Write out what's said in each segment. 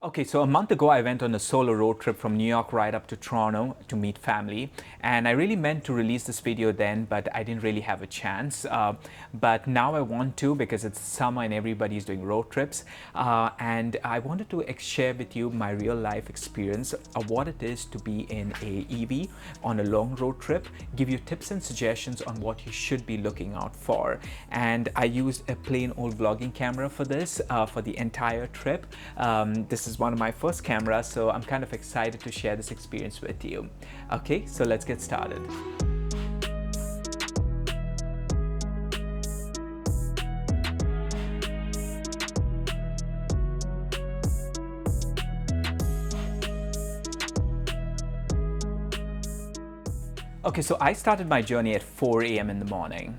Okay, so a month ago I went on a solo road trip from New York right up to Toronto to meet family, and I really meant to release this video then, but I didn't really have a chance. But now I want to because it's summer and everybody's doing road trips, and I wanted to share with you my real life experience of what it is to be in a EV on a long road trip, give you tips and suggestions on what you should be looking out for. And I used a plain old vlogging camera for this, for the entire trip. This is one of my first cameras, so I'm kind of excited to share this experience with you. Okay, so let's get started. Okay, so I started my journey at 4 a.m. in the morning.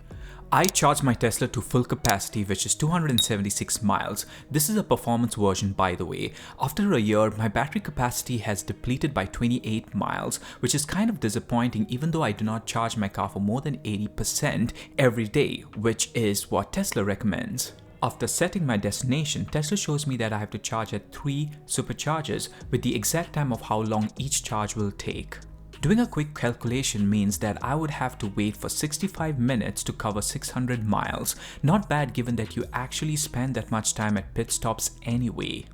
I charged my Tesla to full capacity, which is 276 miles. This is a performance version, by the way. After a year, my battery capacity has depleted by 28 miles, which is kind of disappointing even though I do not charge my car for more than 80% every day, which is what Tesla recommends. After setting my destination, Tesla shows me that I have to charge at 3 superchargers with the exact time of how long each charge will take. Doing a quick calculation means that I would have to wait for 65 minutes to cover 600 miles. Not bad given that you actually spend that much time at pit stops anyway.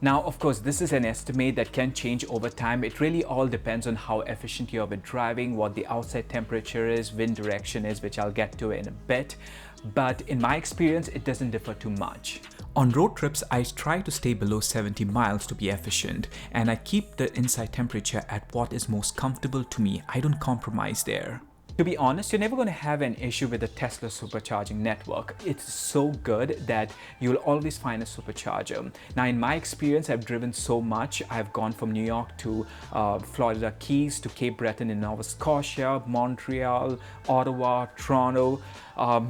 Now, of course, this is an estimate that can change over time. It really all depends on how efficient you are with driving, what the outside temperature is, wind direction is, which I'll get to in a bit. But in my experience, it doesn't differ too much. On road trips, I try to stay below 70 miles to be efficient, and I keep the inside temperature at what is most comfortable to me. I don't compromise there. To be honest, you're never going to have an issue with the Tesla supercharging network. It's so good that you'll always find a supercharger. Now, in my experience, I've driven so much. I've gone from New York to Florida Keys to Cape Breton in Nova Scotia, Montreal, Ottawa, Toronto.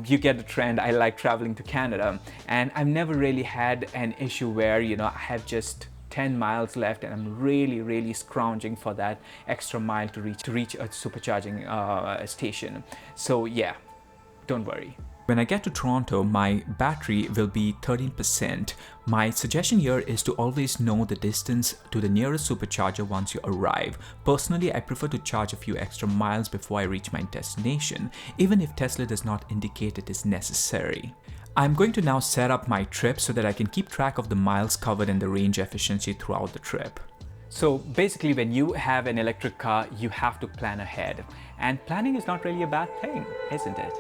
You get the trend. I like traveling to Canada, and I've never really had an issue where, I have just 10 miles left and I'm really scrounging for that extra mile to reach a supercharging station. So yeah, don't worry. When I get to Toronto, my battery will be 13%. My suggestion here is to always know the distance to the nearest supercharger once you arrive. Personally, I prefer to charge a few extra miles before I reach my destination, even if Tesla does not indicate it is necessary. I'm going to now set up my trip so that I can keep track of the miles covered and the range efficiency throughout the trip. So basically, when you have an electric car, you have to plan ahead. And planning is not really a bad thing, isn't it?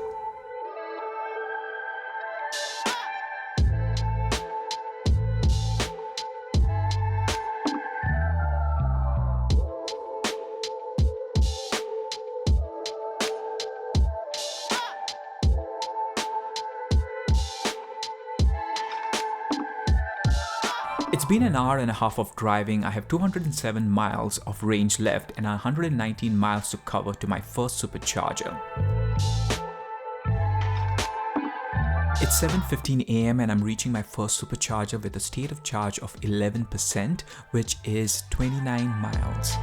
It's been an hour and a half of driving. I have 207 miles of range left and 119 miles to cover to my first supercharger. It's 7:15 a.m. and I'm reaching my first supercharger with a state of charge of 11%, which is 29 miles.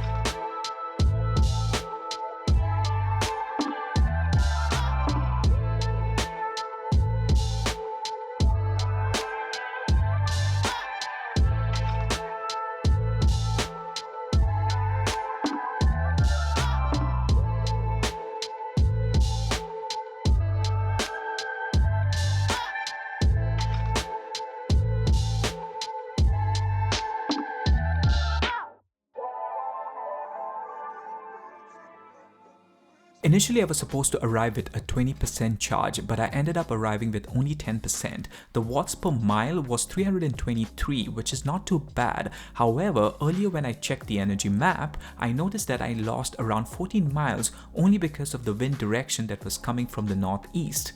Initially, I was supposed to arrive with a 20% charge, but I ended up arriving with only 10%. The watts per mile was 323, which is not too bad. However, earlier when I checked the energy map, I noticed that I lost around 14 miles only because of the wind direction that was coming from the northeast.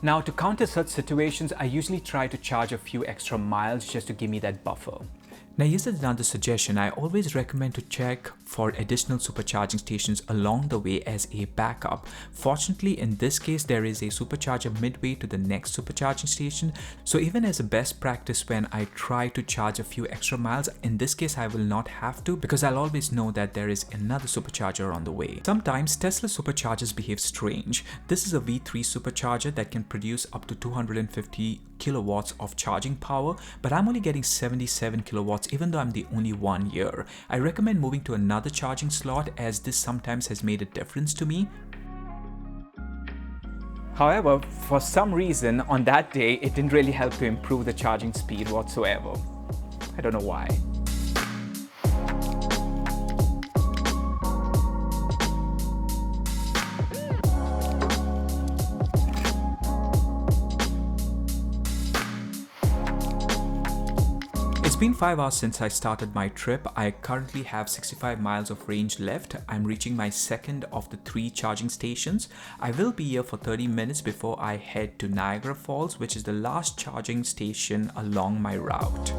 Now, to counter such situations, I usually try to charge a few extra miles just to give me that buffer. Now, here's another suggestion. I always recommend to check for additional supercharging stations along the way as a backup. Fortunately, in this case, there is a supercharger midway to the next supercharging station. So even as a best practice, when I try to charge a few extra miles, in this case, I will not have to because I'll always know that there is another supercharger on the way. Sometimes Tesla superchargers behave strange. This is a V3 supercharger that can produce up to 250 kilowatts of charging power, but I'm only getting 77 kilowatts even though I'm the only one here. I recommend moving to another charging slot as this sometimes has made a difference to me. However, for some reason on that day, it didn't really help to improve the charging speed whatsoever. I don't know why. It's been 5 hours since I started my trip. I currently have 65 miles of range left. I'm reaching my second of the 3 charging stations. I will be here for 30 minutes before I head to Niagara Falls, which is the last charging station along my route.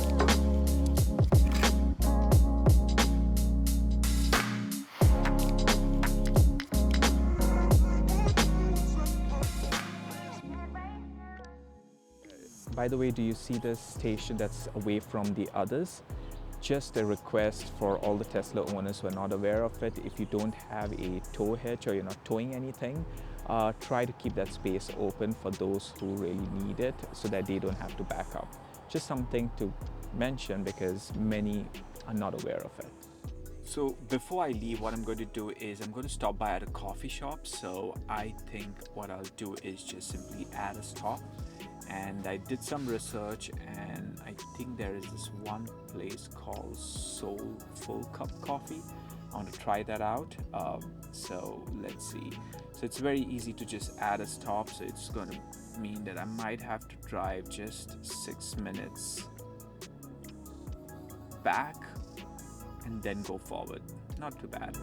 By the way, do you see this station that's away from the others? Just a request for all the Tesla owners who are not aware of it. If you don't have a tow hitch or you're not towing anything, try to keep that space open for those who really need it so that they don't have to back up. Just something to mention because many are not aware of it. So before I leave, what I'm going to do is I'm going to stop by at a coffee shop. So I think what I'll do is just simply add a stop. And I did some research and I think there is this one place called Soulful Cup Coffee. I want to try that out. So let's see. So it's very easy to just add a stop. So it's going to mean that I might have to drive just 6 minutes back and then go forward. Not too bad.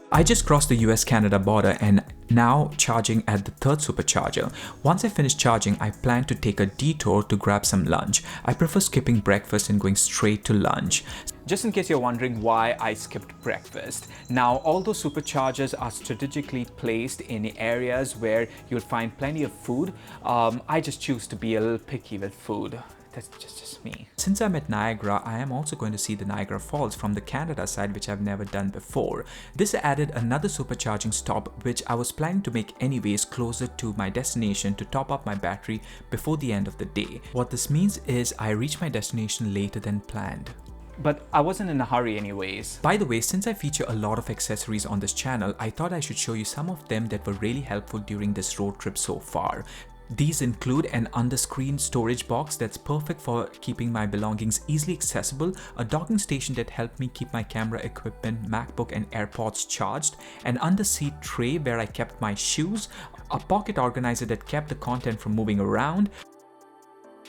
I just crossed the US-Canada border and now charging at the 3rd supercharger. Once I finish charging, I plan to take a detour to grab some lunch. I prefer skipping breakfast and going straight to lunch. Just in case you're wondering why I skipped breakfast. Now, although superchargers are strategically placed in areas where you'll find plenty of food, I just choose to be a little picky with food. That's just me. Since I'm at Niagara, I am also going to see the Niagara Falls from the Canada side, which I've never done before. This added another supercharging stop, which I was planning to make anyways closer to my destination to top up my battery before the end of the day. What this means is I reach my destination later than planned. But I wasn't in a hurry anyways. By the way, since I feature a lot of accessories on this channel, I thought I should show you some of them that were really helpful during this road trip so far. These include an under-screen storage box that's perfect for keeping my belongings easily accessible, a docking station that helped me keep my camera equipment, MacBook and AirPods charged, an under-seat tray where I kept my shoes, a pocket organizer that kept the content from moving around,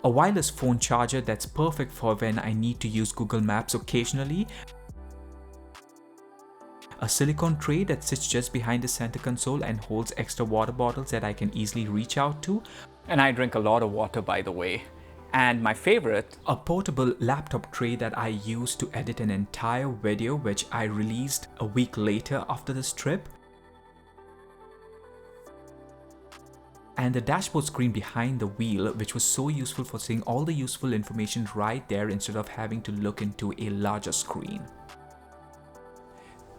a wireless phone charger that's perfect for when I need to use Google Maps occasionally, a silicone tray that sits just behind the center console and holds extra water bottles that I can easily reach out to. And I drink a lot of water, by the way. And my favorite, a portable laptop tray that I use to edit an entire video which I released a week later after this trip. And the dashboard screen behind the wheel, which was so useful for seeing all the useful information right there instead of having to look into a larger screen.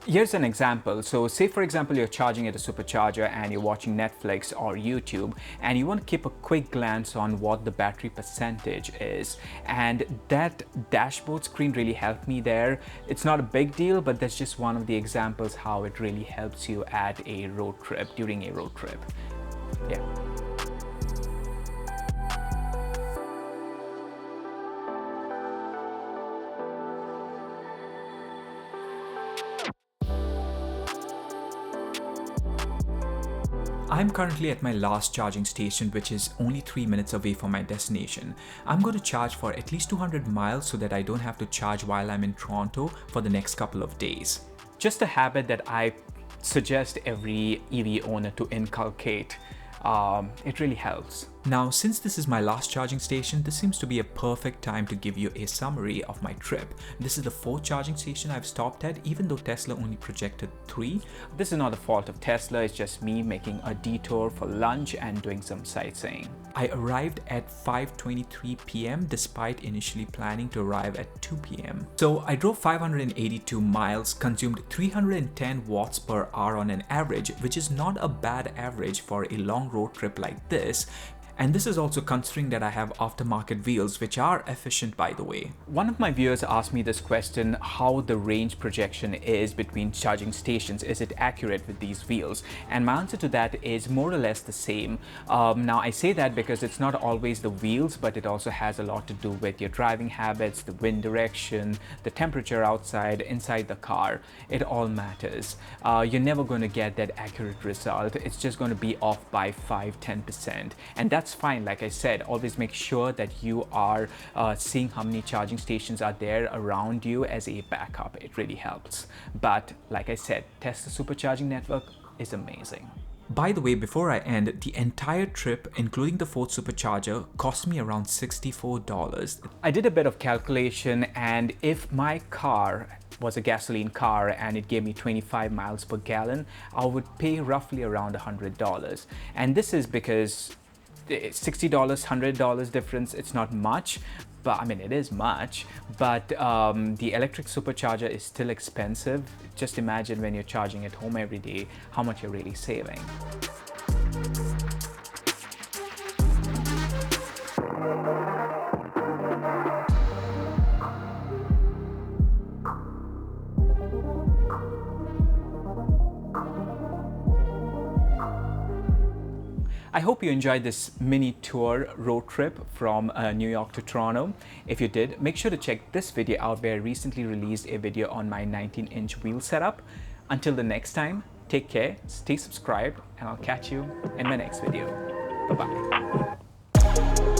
Here's an example. So say for example you're charging at a supercharger and you're watching Netflix or YouTube and you want to keep a quick glance on what the battery percentage is, and that dashboard screen really helped me there. It's not a big deal, but that's just one of the examples how it really helps you at a road trip, during a road trip. Yeah. I'm currently at my last charging station, which is only 3 minutes away from my destination. I'm going to charge for at least 200 miles so that I don't have to charge while I'm in Toronto for the next couple of days. Just a habit that I suggest every EV owner to inculcate. It really helps. Now, since this is my last charging station, this seems to be a perfect time to give you a summary of my trip. This is the 4th charging station I've stopped at, even though Tesla only projected 3. This is not the fault of Tesla, it's just me making a detour for lunch and doing some sightseeing. I arrived at 5:23 p.m. despite initially planning to arrive at 2 p.m. So I drove 582 miles, consumed 310 watts per hour on an average, which is not a bad average for a long road trip like this. And this is also considering that I have aftermarket wheels, which are efficient, by the way. One of my viewers asked me this question, how the range projection is between charging stations. Is it accurate with these wheels? And my answer to that is more or less the same. Now I say that because it's not always the wheels, but it also has a lot to do with your driving habits, the wind direction, the temperature outside, inside the car. It all matters. You're never going to get that accurate result. It's just going to be off by 5-10%. And that's fine. Like I said, always make sure that you are seeing how many charging stations are there around you as a backup. It really helps. But like I said, Tesla supercharging network is amazing. By the way, before I end, the entire trip, including the 4th supercharger, cost me around $64. I did a bit of calculation, and if my car was a gasoline car and it gave me 25 miles per gallon, I would pay roughly around $100. And this is because $60, $100 difference, it's not much, but I mean, it is much, but the electric supercharger is still expensive. Just imagine when you're charging at home every day, how much you're really saving. I hope you enjoyed this mini tour road trip from New York to Toronto. If you did, make sure to check this video out where I recently released a video on my 19-inch wheel setup. Until the next time, take care, stay subscribed, and I'll catch you in my next video. Bye-bye.